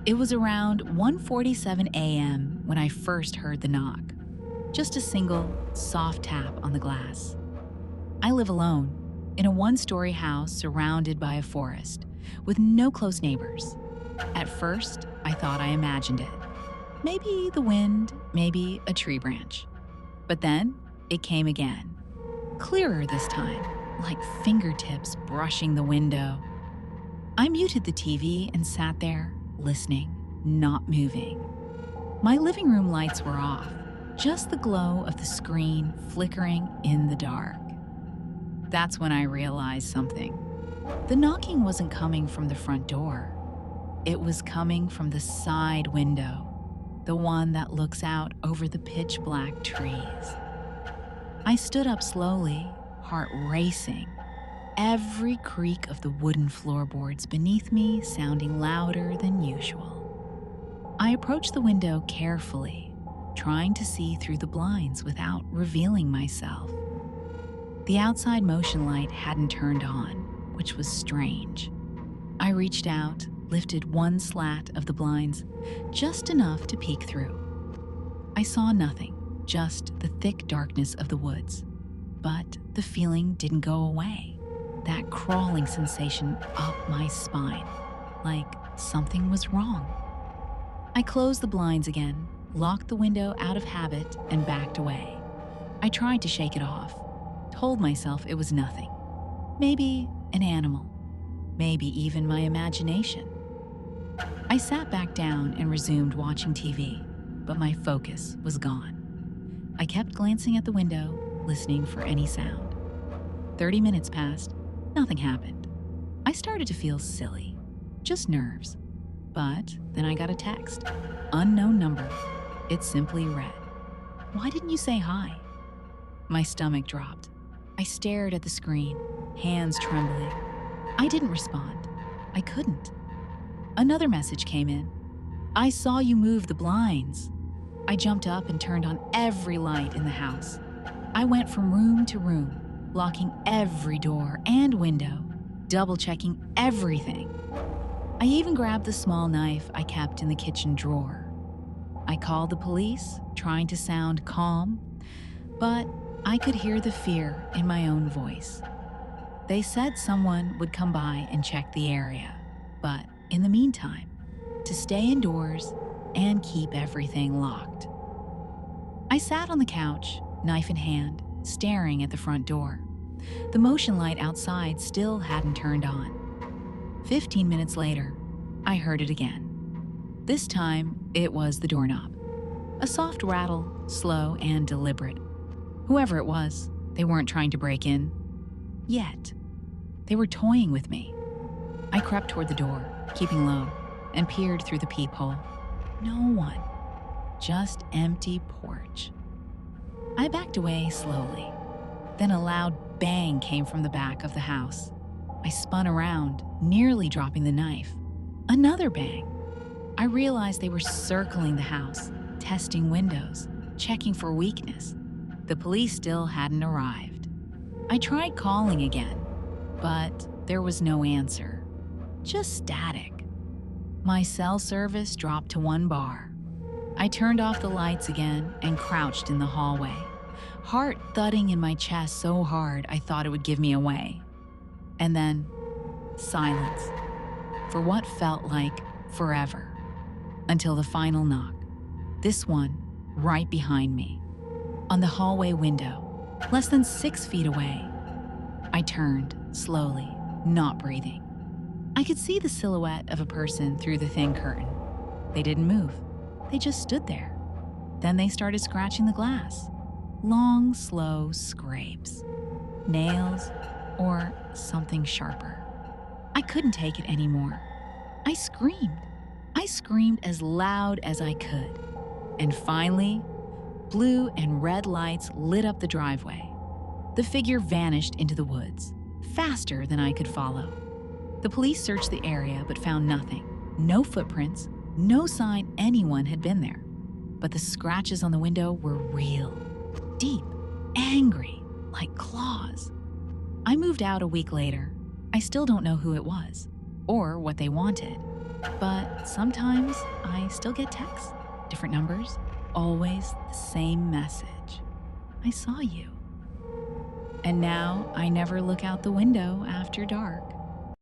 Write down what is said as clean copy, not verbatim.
It was around 1:47 a.m. when I first heard the knock. Just a single, soft tap on the glass. I live alone, in a one-story house surrounded by a forest, with no close neighbors. At first, I thought I imagined it. Maybe the wind, maybe a tree branch. But then, it came again. Clearer this time, like fingertips brushing the window. I muted the TV and sat there, listening, not moving. My living room lights were off, just the glow of the screen flickering in the dark. That's when I realized something. The knocking wasn't coming from the front door. It was coming from the side window, the one that looks out over the pitch-black trees. I stood up slowly, heart racing, every creak of the wooden floorboards beneath me sounding louder than usual. I approached the window carefully, trying to see through the blinds without revealing myself. The outside motion light hadn't turned on, which was strange. I reached out, lifted one slat of the blinds, just enough to peek through. I saw nothing, just the thick darkness of the woods. But the feeling didn't go away. That crawling sensation up my spine, like something was wrong. I closed the blinds again, locked the window out of habit, and backed away. I tried to shake it off, told myself it was nothing. Maybe an animal, maybe even my imagination. I sat back down and resumed watching TV, but my focus was gone. I kept glancing at the window, listening for any sound. 30 minutes passed, nothing happened. I started to feel silly, just nerves. But then I got a text, unknown number. It simply read, "Why didn't you say hi?" My stomach dropped. I stared at the screen, hands trembling. I didn't respond. I couldn't. Another message came in. "I saw you move the blinds." I jumped up and turned on every light in the house. I went from room to room, locking every door and window, double-checking everything. I even grabbed the small knife I kept in the kitchen drawer. I called the police, trying to sound calm, but I could hear the fear in my own voice. They said someone would come by and check the area, but in the meantime, to stay indoors and keep everything locked. I sat on the couch, knife in hand, staring at the front door. The motion light outside still hadn't turned on. 15 minutes later, I heard it again. This time, it was the doorknob. A soft rattle, slow and deliberate. Whoever it was, they weren't trying to break in. Yet, they were toying with me. I crept toward the door, keeping low, and peered through the peephole. No one. Just empty porch. I backed away slowly. Then a loud bang came from the back of the house. I spun around, nearly dropping the knife. Another bang. I realized they were circling the house, testing windows, checking for weakness. The police still hadn't arrived. I tried calling again, but there was no answer. Just static. My cell service dropped to 1 bar. I turned off the lights again and crouched in the hallway, heart thudding in my chest so hard I thought it would give me away. And then, silence, for what felt like forever, until the final knock. This one, right behind me, on the hallway window, less than 6 feet away. I turned, slowly, not breathing. I could see the silhouette of a person through the thin curtain. They didn't move. They just stood there. Then they started scratching the glass. Long, slow scrapes. Nails or something sharper. I couldn't take it anymore. I screamed. I screamed as loud as I could. And finally, blue and red lights lit up the driveway. The figure vanished into the woods, faster than I could follow. The police searched the area but found nothing. No footprints, no sign anyone had been there. But the scratches on the window were real, deep, angry, like claws. I moved out a week later. I still don't know who it was or what they wanted, but Sometimes I still get texts, different numbers, always the same message. I saw you. And now I never look out the window after dark.